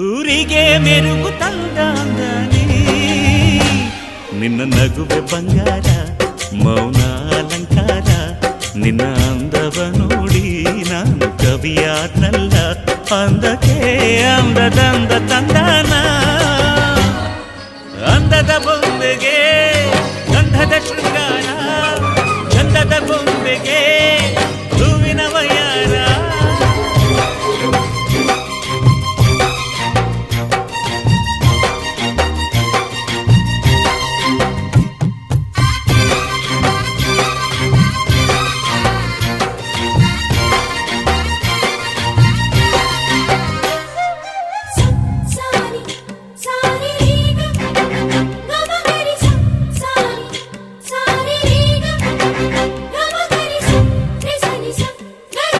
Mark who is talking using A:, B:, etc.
A: ಊರಿಗೆ ಮೆರುಗು ತಂದ ಅಂದಾನೆ ನಿನ್ನ ನಗುವೆ ಬಂಗಾರ ಮೌನ ಅಲಂಕಾರ ನಿನ್ನ ಅಂದವ ನೋಡಿ ನಾನು ಕವಿಯಾದ್ನಲ್ಲ ಅಂದಕ್ಕೆ ಅಂದದಂದ ತಂದಾನ ಅಂದದ ಬೊಂಬೆಗೆ ಗಂಧದ ಶೃಂಗಾರ ಚಂದದ ಬೊಂಬೆಗೆ